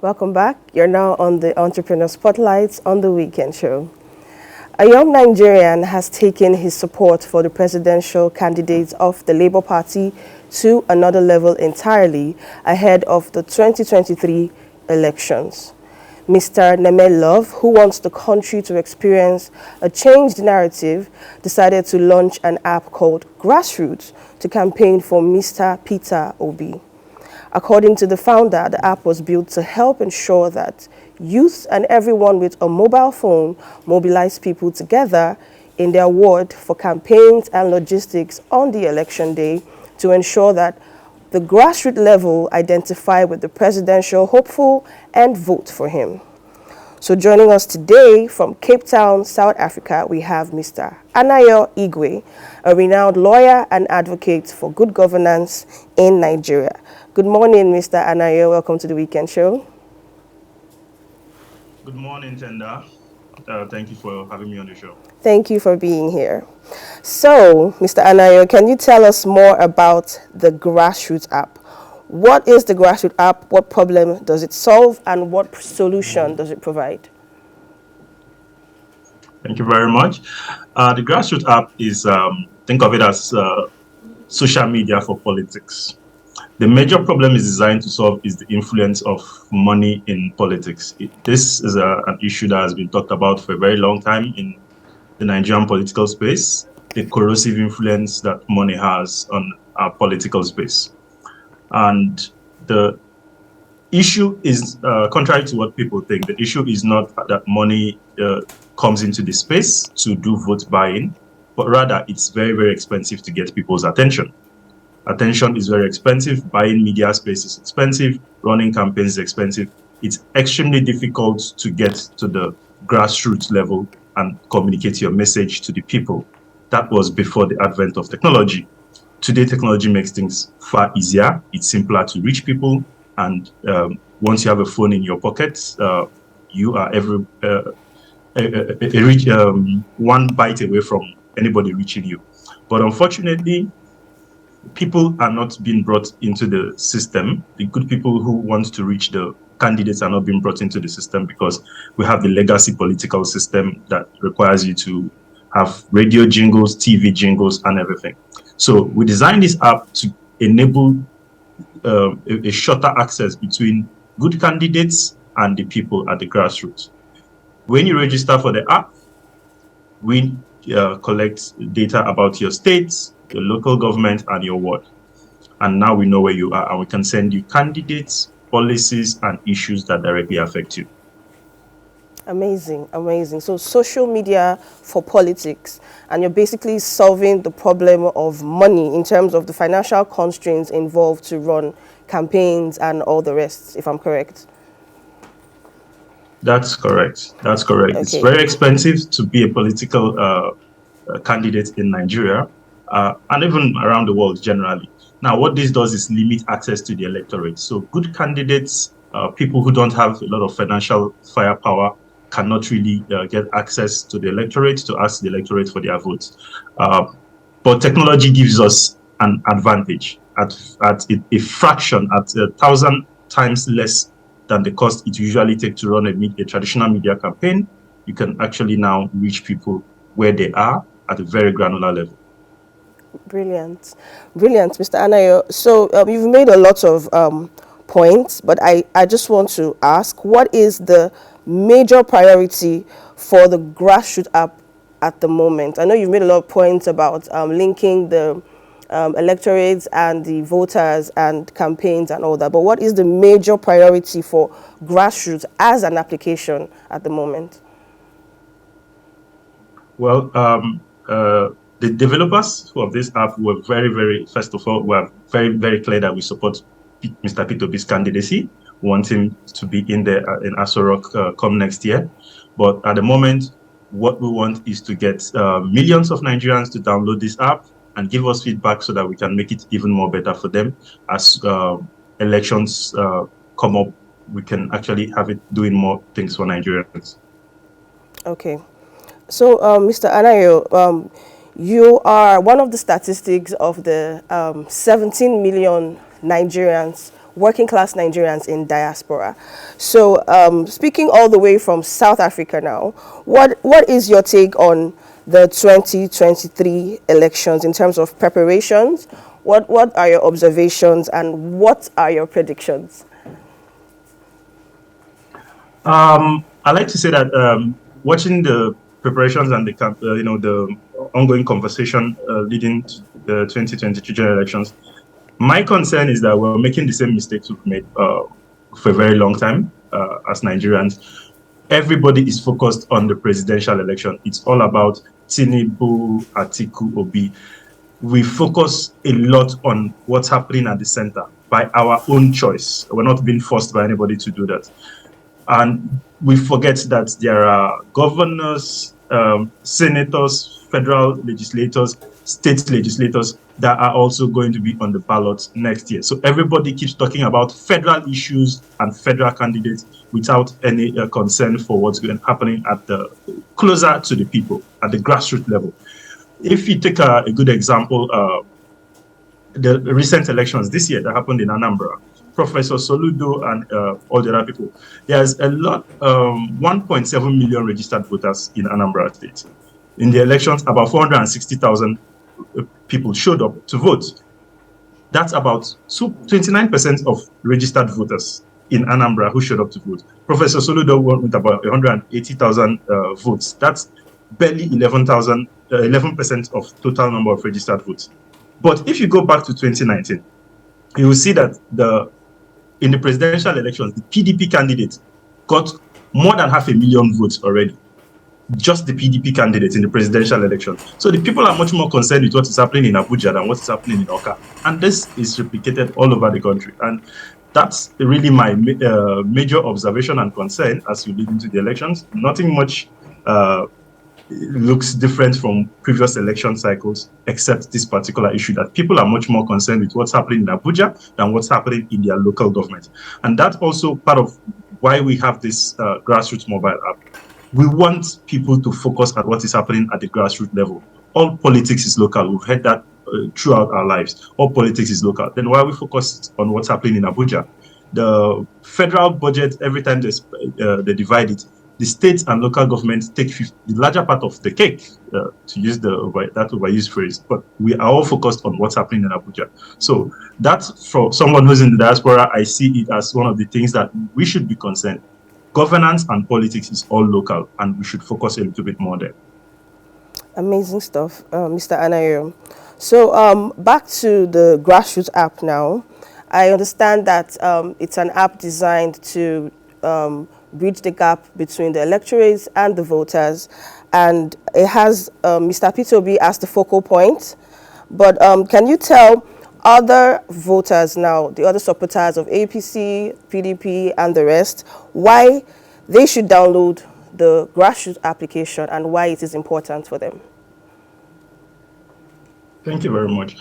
Welcome back. You're now on the Entrepreneur Spotlight on the Weekend Show. A young Nigerian has taken his support for the presidential candidates of the Labour Party to another level entirely ahead of the 2023 elections. Mr. Love, who wants the country to experience a changed narrative, decided to launch an app called Grassroot to campaign for Mr. Peter Obi. According to the founder, the app was built to help ensure that youth and everyone with a mobile phone mobilize people together in their ward for campaigns and logistics on the election day to ensure that the grassroots level identify with the presidential hopeful and vote for him. So joining us today from Cape Town, South Africa, we have Mr. Anayo Igwe, a renowned lawyer and advocate for good governance in Nigeria. Good morning, Mr. Anayo. Welcome to the Weekend Show. Good morning, Tenda. Thank you for having me on the show. Thank you for being here. So, Mr. Anayo, can you tell us more about the Grassroot app? What is the Grassroot app? What problem does it solve? And what solution does it provide? Thank you very much. The Grassroot app is, think of it as social media for politics. The major problem is designed to solve is the influence of money in politics. This is an issue that has been talked about for a very long time in the Nigerian political space, the corrosive influence that money has on our political space. And the issue is, contrary to what people think, the issue is not that money comes into the space to do vote buying, but rather it's very, very expensive to get people's attention. Attention is very expensive. Buying media space is expensive. Running campaigns is expensive. It's extremely difficult to get to the grassroots level and communicate your message to the people. That was before the advent of technology. Today, technology makes things far easier. It's simpler to reach people. And once you have a phone in your pocket, you are one bite away from anybody reaching you. But unfortunately, people are not being brought into the system. The good people who want to reach the candidates are not being brought into the system because we have the legacy political system that requires you to have radio jingles, TV jingles, and everything. So we designed this app to enable a shorter access between good candidates and the people at the grassroots. When you register for the app, we collect data about your state, your local government, and your ward. And now we know where you are, and we can send you candidates, policies, and issues that directly affect you. Amazing, amazing. So social media for politics, and you're basically solving the problem of money in terms of the financial constraints involved to run campaigns and all the rest, if I'm correct. That's correct. That's correct. Okay. It's very expensive to be a political candidate in Nigeria. And even around the world generally. Now, what this does is limit access to the electorate. So good candidates, people who don't have a lot of financial firepower, cannot really get access to the electorate to ask the electorate for their votes. But technology gives us an advantage at a fraction, at 1,000 times less than the cost it usually takes to run a traditional media campaign. You can actually now reach people where they are at a very granular level. Brilliant. Brilliant, Mr. Anayo. So you've made a lot of points, but I just want to ask, what is the major priority for the Grassroot app at the moment? I know you've made a lot of points about linking the electorates and the voters and campaigns and all that, but what is the major priority for Grassroots as an application at the moment? Well, the developers of this app were first of all, were very clear that we support Mr. Peter Obi's candidacy. We want him to be in Aso Rock come next year. But at the moment, what we want is to get millions of Nigerians to download this app and give us feedback so that we can make it even more better for them. As elections come up, we can actually have it doing more things for Nigerians. Okay. So, Mr. Anayo, you are one of the statistics of the 17 million Nigerians working class Nigerians in diaspora. So, speaking all the way from South Africa now, what is your take on the 2023 elections in terms of preparations? What are your observations and what are your predictions? I like to say that watching the preparations and the ongoing conversation leading to the 2022 general elections, my concern is that we're making the same mistakes we've made for a very long time as Nigerians. Everybody is focused on the presidential election. It's all about Tinubu, Atiku, Obi. We focus a lot on what's happening at the center by our own choice. We're not being forced by anybody to do that. And we forget that there are governors, senators, federal legislators, state legislators that are also going to be on the ballot next year. So everybody keeps talking about federal issues and federal candidates without any concern for what's happening at the closer to the people at the grassroots level. If you take a good example, the recent elections this year that happened in Anambra, Professor Soludo and all the other people, there's a lot, 1.7 million registered voters in Anambra State. In the elections, about 460,000 people showed up to vote. That's about 29% of registered voters in Anambra who showed up to vote. Professor Soludo won with about 180,000 votes. That's barely 11% of total number of registered votes. But if you go back to 2019, you will see that in the presidential elections, the PDP candidate got more than 500,000 votes already. Just the PDP candidate in the presidential election. So the people are much more concerned with what is happening in Abuja than what is happening in Oka. And this is replicated all over the country. And that's really my major observation and concern as we lead into the elections. Nothing much looks different from previous election cycles, except this particular issue that people are much more concerned with what's happening in Abuja than what's happening in their local government. And that's also part of why we have this Grassroots mobile app. We want people to focus on what is happening at the grassroots level. All politics is local. We've heard that throughout our lives. All politics is local. Then why we focus on what's happening in Abuja? The federal budget, every time they divide it, the states and local governments take the larger part of the cake, to use that overused phrase. But we are all focused on what's happening in Abuja. So that's, for someone who's in the diaspora, I see it as one of the things that we should be concerned. Governance and politics is all local, and we should focus a little bit more there. Amazing stuff, Mr. Anayo. So back to the Grassroots app now. I understand that it's an app designed to bridge the gap between the electorates and the voters, and it has Mr. P2B as the focal point. But can you tell other voters now, the other supporters of APC, PDP, and the rest, why they should download the Grassroots application and why it is important for them? Thank you very much.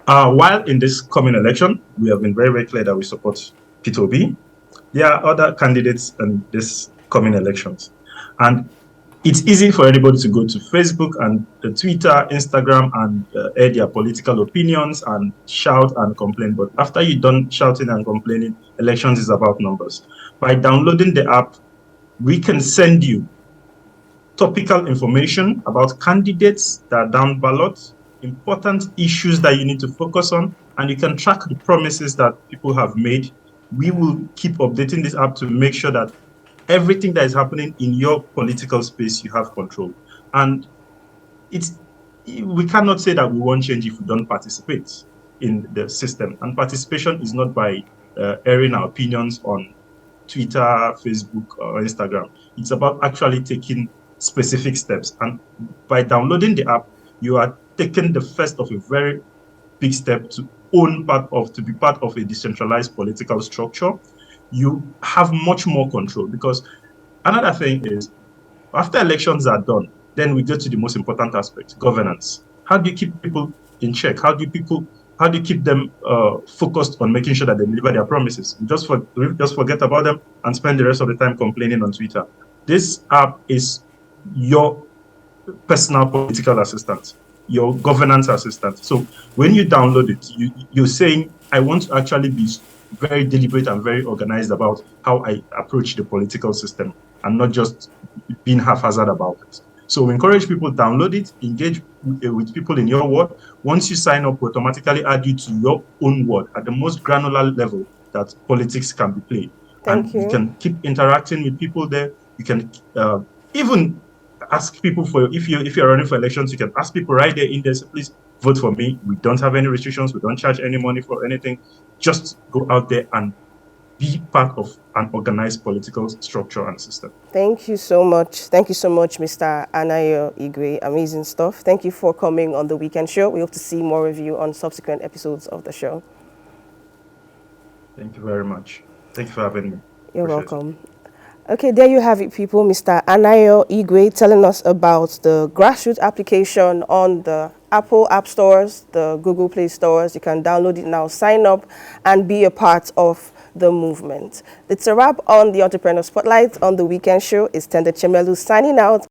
While in this coming election, we have been very, very clear that we support P2B, there are other candidates in this coming elections. And it's easy for anybody to go to Facebook and Twitter, Instagram, and air their political opinions and shout and complain. But after you're done shouting and complaining, elections is about numbers. By downloading the app, we can send you topical information about candidates that are down ballot, important issues that you need to focus on, and you can track the promises that people have made. We will keep updating this app to make sure that everything that is happening in your political space, you have control. And we cannot say that we won't change if we don't participate in the system. And participation is not by airing our opinions on Twitter, Facebook, or Instagram. It's about actually taking specific steps. And by downloading the app, you are taking the first of a very big step to be part of a decentralized political structure. You have much more control, because another thing is, after elections are done, then we get to the most important aspect: governance. How do you keep people in check? How do you keep them focused on making sure that they deliver their promises? We just forget about them and spend the rest of the time complaining on Twitter. This app is your personal political assistant, your governance assistant. So when you download it, you're saying, I want to actually be very deliberate and very organized about how I approach the political system and not just being haphazard about it. So we encourage people to download it, engage with people in your ward. Once you sign up, we automatically add you to your own ward at the most granular level that politics can be played. And Thank you you. can keep interacting with people there. You can even ask people for, if you're running for elections, you can ask people right there in there, say, please vote for me. We don't have any restrictions. We don't charge any money for anything. Just go out there and be part of an organized political structure and system. Thank you so much. Thank you so much, Mr. Anayo Igwe. Amazing stuff. Thank you for coming on the weekend show. We hope to see more of you on subsequent episodes of the show. Thank you very much. Thank you for having me. You're welcome. Okay, there you have it, people. Mr. Anayo Igwe telling us about the Grassroot application on the Apple App Stores, the Google Play Stores. You can download it now, sign up, and be a part of the movement. It's a wrap on the Entrepreneur Spotlight on the weekend show. It's Tender Chemelu signing out.